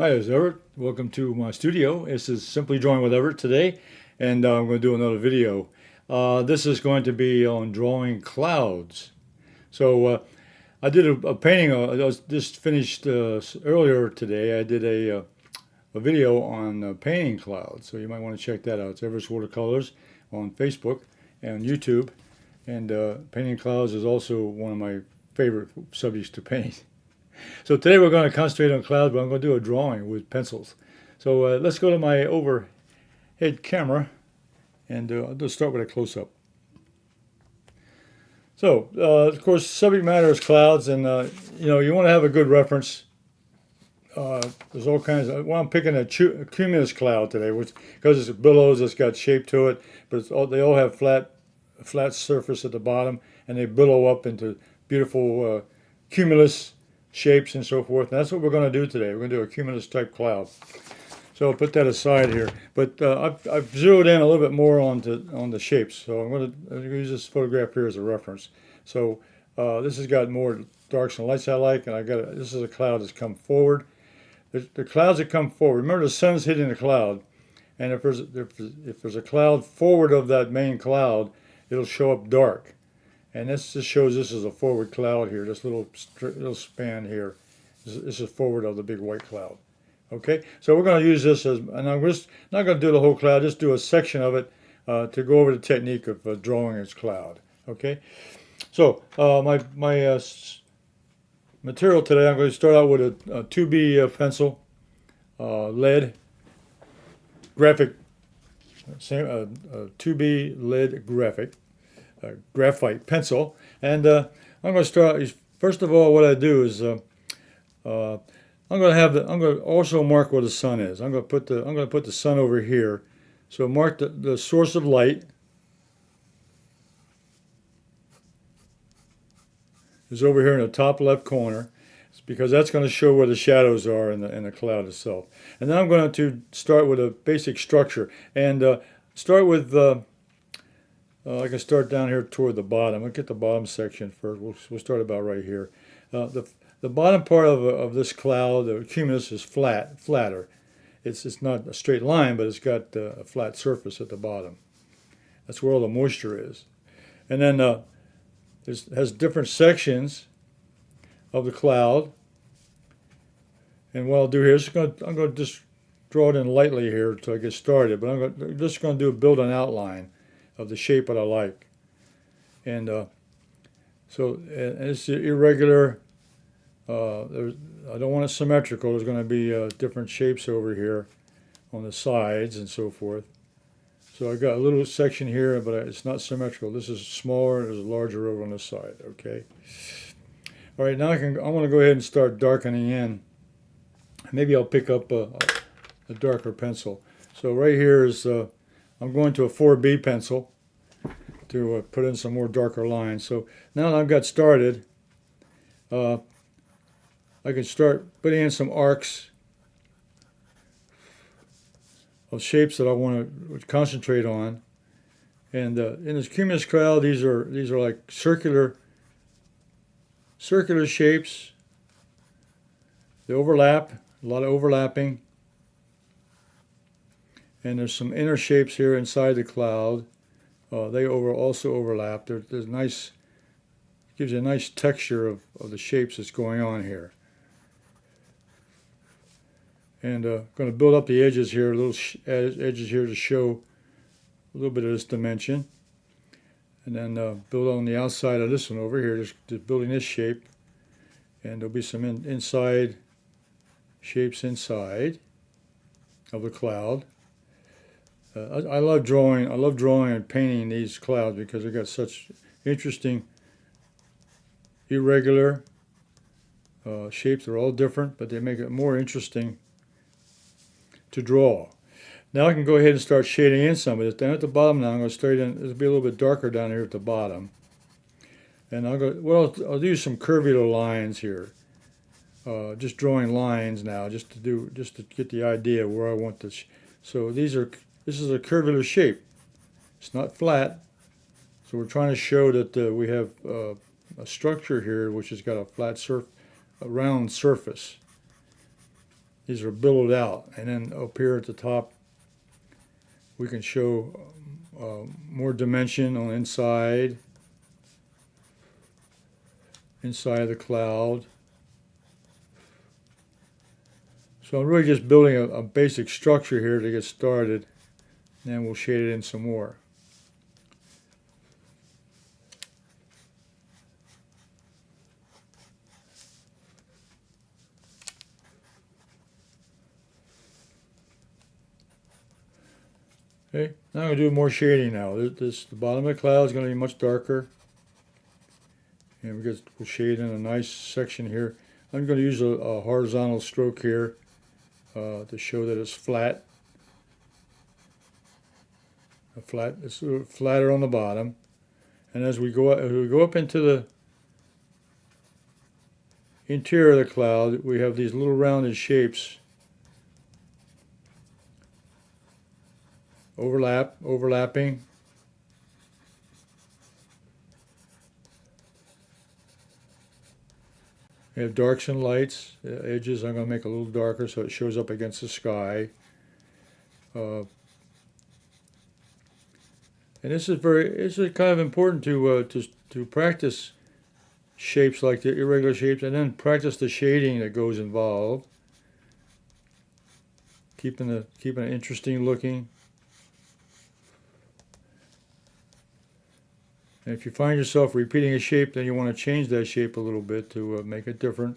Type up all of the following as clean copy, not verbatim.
Hi, it's Everett. Welcome to my studio. This is Simply Drawing with Everett today, and I'm going to do another video. This is going to be on drawing clouds. So I did a painting. I was just finished earlier today. I did a video on painting clouds, so you might want to check that out. It's Everett's Watercolors on Facebook and YouTube, and painting clouds is also one of my favorite subjects to paint. So today we're going to concentrate on clouds, but I'm going to do a drawing with pencils. So let's go to my overhead camera, and I'll just start with a close-up. So, of course, subject matter is clouds, and you want to have a good reference. There's all kinds of. Well, I'm picking a cumulus cloud today, which because it's billows, it's got shape to it, but they all have flat surface at the bottom, and they billow up into beautiful cumulus shapes and so forth. And that's what we're going to do today. We're going to do a cumulus type cloud. So I'll put that aside here. But I've zeroed in a little bit more on the shapes. So I'm going to use this photograph here as a reference. So this has got more darks and lights I like, and this is a cloud that's come forward. The clouds that come forward. Remember, the sun's hitting the cloud, and if there's a cloud forward of that main cloud, it'll show up dark. And this just shows this is a forward cloud here, this little span here. This is forward of the big white cloud. Okay, so we're going to use this and I'm just not going to do the whole cloud, just do a section of it to go over the technique of drawing its cloud. Okay, so my material today, I'm going to start out with a 2B pencil, lead, graphic, 2B lead graphic. Graphite pencil, and I'm going to start. First of all, what I do is I'm going to also mark where the sun is. I'm going to put the sun over here. So mark the source of light is over here in the top left corner, because that's going to show where the shadows are in the cloud itself. And then I'm going to start with a basic structure and start with. I can start down here toward the bottom. I'll get the bottom section first. We'll start about right here. The bottom part of this cloud, the cumulus, is flatter. It's not a straight line, but it's got a flat surface at the bottom. That's where all the moisture is. And then it has different sections of the cloud. And what I'll do here is I'm going to just draw it in lightly here until I get started. But I'm just going to build an outline of the shape that I like. And so it's irregular. I don't want it symmetrical. There's going to be different shapes over here on the sides and so forth. So I've got a little section here, but it's not symmetrical. This is smaller, there's a larger over on this side, okay? All right, now I want to go ahead and start darkening in. Maybe I'll pick up a darker pencil. So right here is I'm going to a 4B pencil to put in some more darker lines. So now that I've got started, I can start putting in some arcs of shapes that I want to concentrate on. And in this cumulus cloud, these are like circular shapes. They overlap, a lot of overlapping. And there's some inner shapes here inside the cloud. They also overlap. There's nice, gives you a nice texture of the shapes that's going on here. And going to build up the edges here, little edges here to show a little bit of this dimension. And then build on the outside of this one over here, just building this shape. And there'll be some inside shapes inside of the cloud. I love drawing. I love drawing and painting these clouds because they've got such interesting, irregular shapes. They're all different, but they make it more interesting to draw. Now I can go ahead and start shading in some of this. Down at the bottom now, I'm going to start in. It'll be a little bit darker down here at the bottom. And I'll do some curvy little lines here. Just drawing lines now, just to get the idea where I want this. So this is a curvular shape. It's not flat. So we're trying to show that we have a structure here which has got a round surface. these are billowed out, and then up here at the top we can show more dimension on inside of the cloud. So I'm really just building a basic structure here to get started, and then we'll shade it in some more. Okay, now I'm going to do more shading now. The bottom of the cloud is going to be much darker. And we'll shade in a nice section here. I'm going to use a horizontal stroke here to show that it's flat. It's a little flatter on the bottom. And as we go up into the interior of the cloud, we have these little rounded shapes. Overlapping. We have darks and lights. The edges I'm going to make a little darker so it shows up against the sky. And this is kind of important to practice shapes like the irregular shapes, and then practice the shading that goes involved. Keeping it interesting looking. And if you find yourself repeating a shape, then you want to change that shape a little bit to make it different.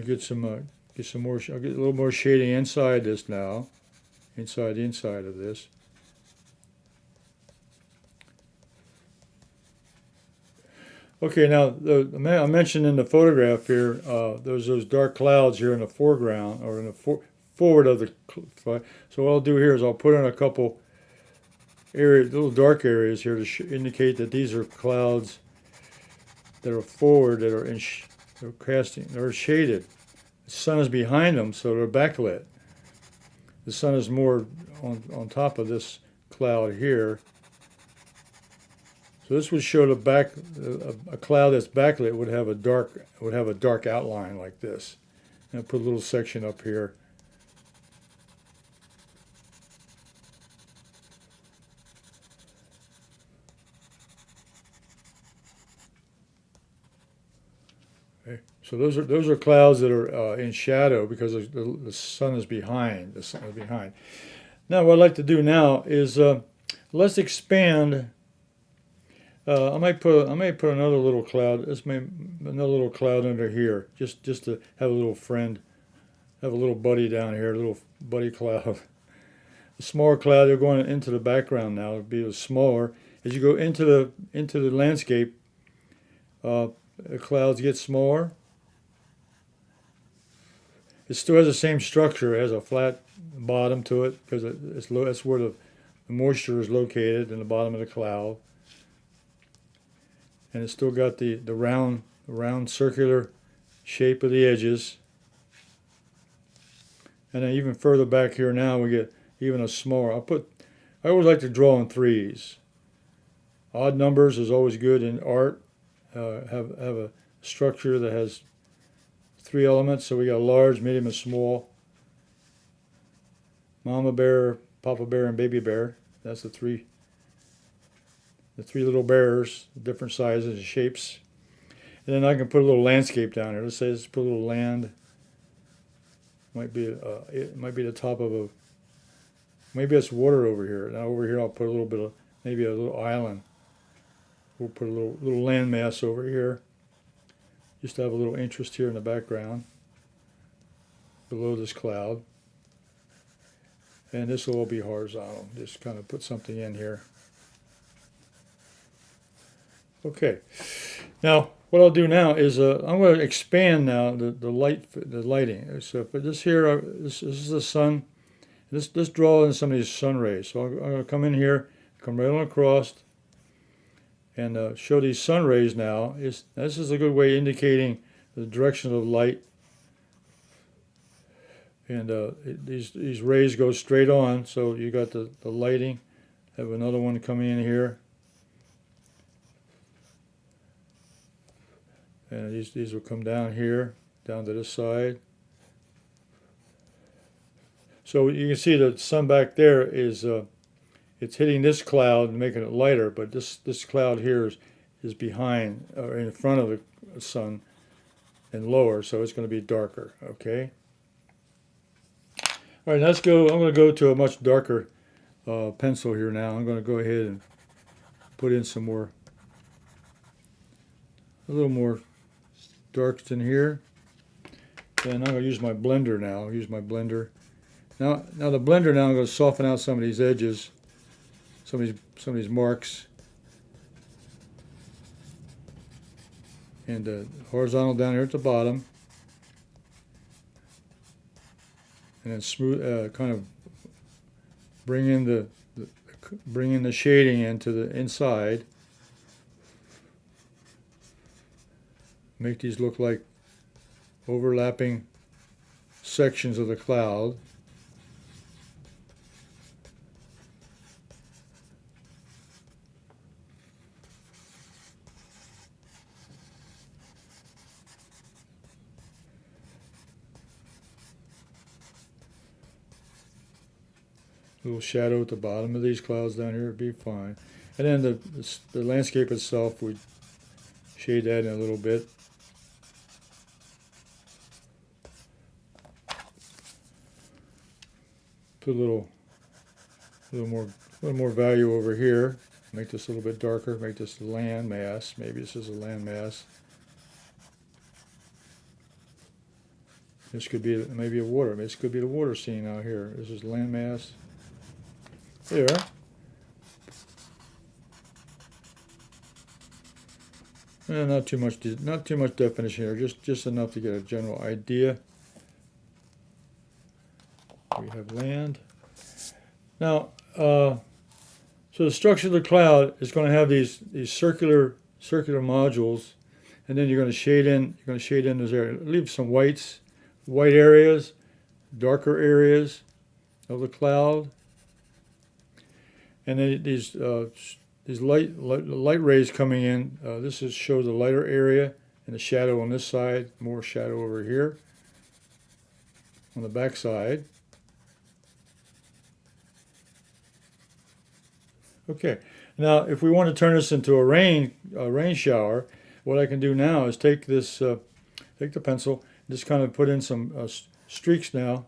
Get some more. I'll get a little more shading inside this now, inside the inside of this. Okay, now I mentioned in the photograph here, there's those dark clouds here in the foreground, or in the forward of the. So what I'll do here is I'll put in a couple little dark areas here to indicate that these are clouds that are forward, that are they're shaded. The sun is behind them, so they're backlit. The sun is more on top of this cloud here. So this would show a cloud that's backlit would have a dark outline like this. And I'll put a little section up here. Okay. So those are clouds that are in shadow because the sun is behind. The sun is behind. Now what I'd like to do now is let's expand. I might put another little cloud. Another little cloud under here, just to have a little friend, have a little buddy down here, a little buddy cloud. A smaller cloud. They're going into the background now. It'll be smaller as you go into the landscape. The clouds get smaller. It still has the same structure. It has a flat bottom to it because that's where the moisture is located in the bottom of the cloud. And it's still got the round circular shape of the edges. And then even further back here now we get even a smaller. I always like to draw in threes. Odd numbers is always good in art. Have a structure that has 3 elements. So we got large, medium, and small. Mama bear, Papa bear, and baby bear. That's the three little bears, different sizes and shapes. And then I can put a little landscape down here. Let's put a little land. It might be the top of maybe it's water over here. Now over here I'll put a little bit of, maybe a little island. We'll put a little landmass over here, just to have a little interest here in the background, below this cloud. And this will all be horizontal. Just kind of put something in here. Okay, now what I'll do now is I'm going to expand now the lighting. So for this here, this is the sun. Let's draw in some of these sun rays. So I'm going to come in here, come right on across, and show these sun rays now. This is a good way indicating the direction of light. And these rays go straight on, so you got the lighting. Have another one coming in here. And these will come down here, down to this side. So you can see the sun back there is it's hitting this cloud and making it lighter, but this cloud here is behind or in front of the sun and lower, so it's going to be darker. Okay. All right, let's go. I'm going to go to a much darker pencil here now. I'm going to go ahead and put in some more, a little more darks in here. Then I'm going to use my blender now. I'll use my blender. Now the blender now I'm going to soften out some of these edges, some of these marks, and horizontal down here at the bottom, and then smooth, kind of bring in the shading into the inside. Make these look like overlapping sections of the cloud. Little shadow at the bottom of these clouds down here would be fine. And then the landscape itself, we shade that in a little bit. Put a little more value over here. Make this a little bit darker. Make this a land mass. Maybe this is a land mass. This could be maybe a water. This could be the water scene out here. This is land mass. There. And not too much definition here. Just enough to get a general idea. We have land. Now, so the structure of the cloud is going to have these circular modules, and then you're going to shade in. You're going to shade in those areas. Leave some white areas, darker areas of the cloud, and then these light rays coming in. This shows the lighter area and the shadow on this side. More shadow over here on the back side. Okay, now if we want to turn this into a rain shower, what I can do now is take the pencil, just kind of put in some streaks now.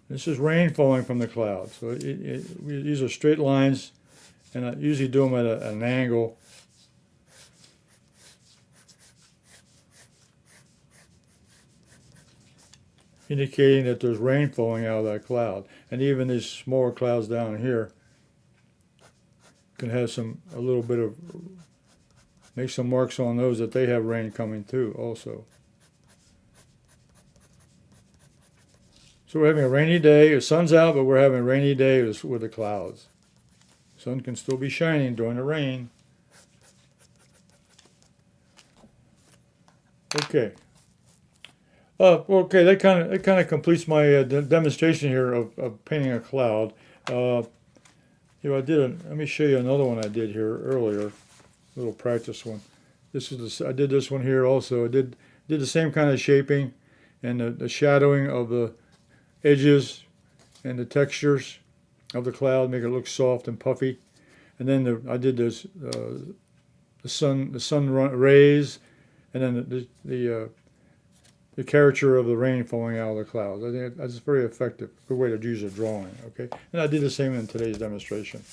This is rain falling from the cloud, so these are straight lines, and I usually do them at an angle. Indicating that there's rain falling out of that cloud. And even these smaller clouds down here can have a little bit of, make some marks on those that they have rain coming too also. So we're having a rainy day. The sun's out, but we're having a rainy day with the clouds. The sun can still be shining during the rain. Okay. Okay, that kind of completes my demonstration here of painting a cloud. Let me show you another one I did here earlier, a little practice one. I did this one here also. I did the same kind of shaping and the shadowing of the edges and the textures of the cloud, make it look soft and puffy. And then I did this the sun rays, and then the caricature of the rain falling out of the clouds. I think that's very effective. Good way to use a drawing. Okay, and I did the same in today's demonstration.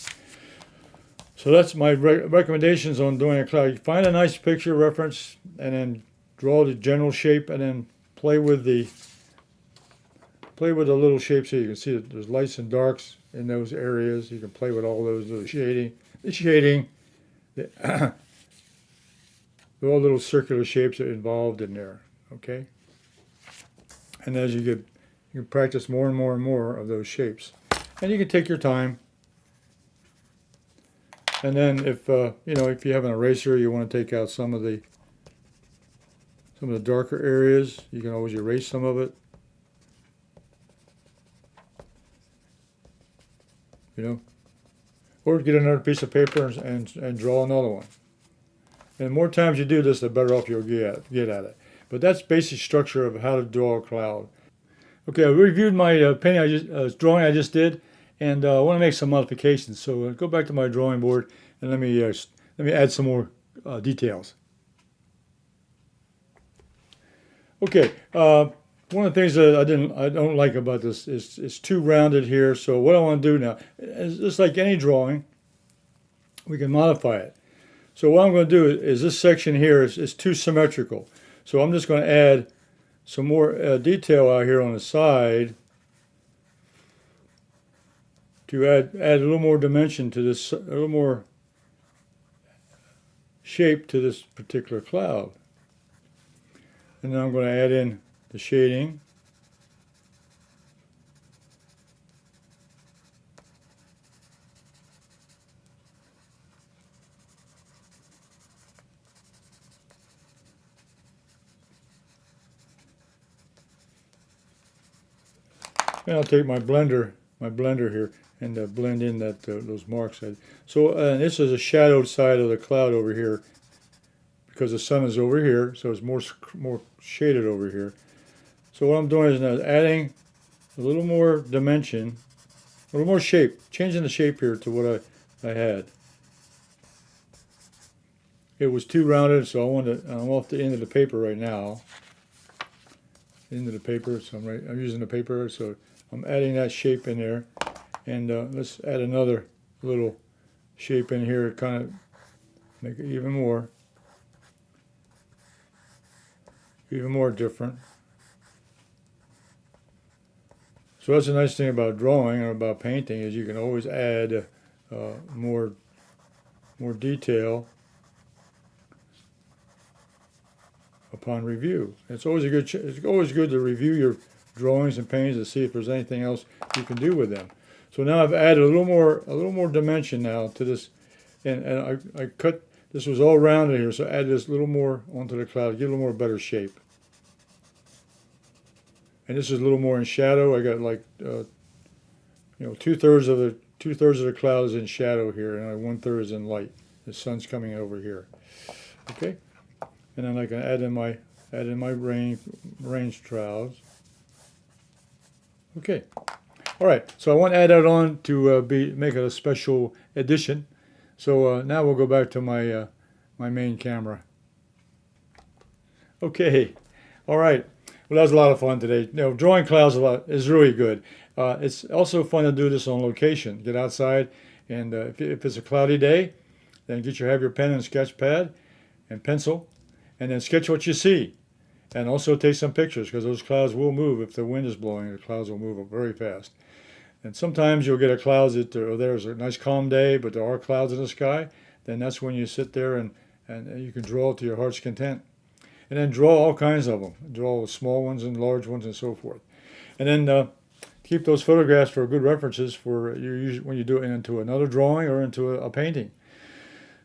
So that's my recommendations on doing a cloud. You find a nice picture reference, and then draw the general shape, and then play with the little shapes here. You can see that there's lights and darks in those areas. You can play with all those little shading. All little circular shapes are involved in there. Okay. And as you can practice more and more and more of those shapes, and you can take your time. And then if you have an eraser, you want to take out some of the some of the darker areas. You can always erase some of it. You know, or get another piece of paper and draw another one. And the more times you do this, the better off you'll get at it. But that's basic structure of how to draw a cloud. Okay, I reviewed my drawing I just did, and I want to make some modifications. So go back to my drawing board and let me add some more details. Okay, one of the things that I don't like about this is it's too rounded here. So what I want to do now is just like any drawing, we can modify it. So what I'm going to do is this section here is too symmetrical. So I'm just going to add some more detail out here on the side to add a little more dimension to this, a little more shape to this particular cloud. And then I'm going to add in the shading. And I'll take my blender here and blend in those marks. So this is a shadowed side of the cloud over here because the sun is over here, so it's more shaded over here. So what I'm doing is now adding a little more dimension, a little more shape, changing the shape here to what I had. It was too rounded, so I'm off the end of the paper right now. Into the paper, so I'm using the paper, so I'm adding that shape in there, and let's add another little shape in here, kind of make it even more different. So that's the nice thing about drawing or about painting is you can always add more detail upon review. It's always good to review your drawings and paintings to see if there's anything else you can do with them. So now I've added a little more dimension now to this, and I cut. This was all rounded here, so I added this little more onto the cloud, get a little more better shape. And this is a little more in shadow. I got like 2/3 of the cloud is in shadow here, and 1/3 is in light. The sun's coming over here. Okay. And then I can add in my range clouds. Okay. All right. So I want to add that on to make it a special edition. So now we'll go back to my my main camera. Okay. All right. Well, that was a lot of fun today. Drawing clouds is really good. It's also fun to do this on location. Get outside, and if it's a cloudy day, then have your pen and sketch pad and pencil. And then sketch what you see, and also take some pictures because those clouds will move if the wind is blowing. The clouds will move very fast. And sometimes you'll get a cloud that there's a nice calm day, but there are clouds in the sky. Then that's when you sit there and you can draw to your heart's content. And then draw all kinds of them. Draw small ones and large ones and so forth. And then keep those photographs for good references for when you do it into another drawing or into a painting.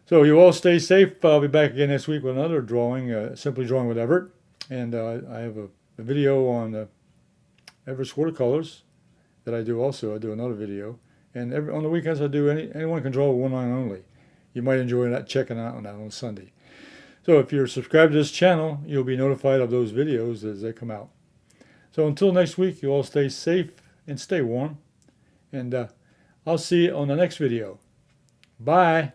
So you all stay safe. I'll be back again next week with another drawing, Simply Drawing with Everett. And I have a video on Everett's watercolors that I do also. I do another video. And on the weekends I do anyone can draw one line only. You might enjoy that, checking out on that on Sunday. So if you're subscribed to this channel, you'll be notified of those videos as they come out. So until next week, you all stay safe and stay warm. And I'll see you on the next video. Bye.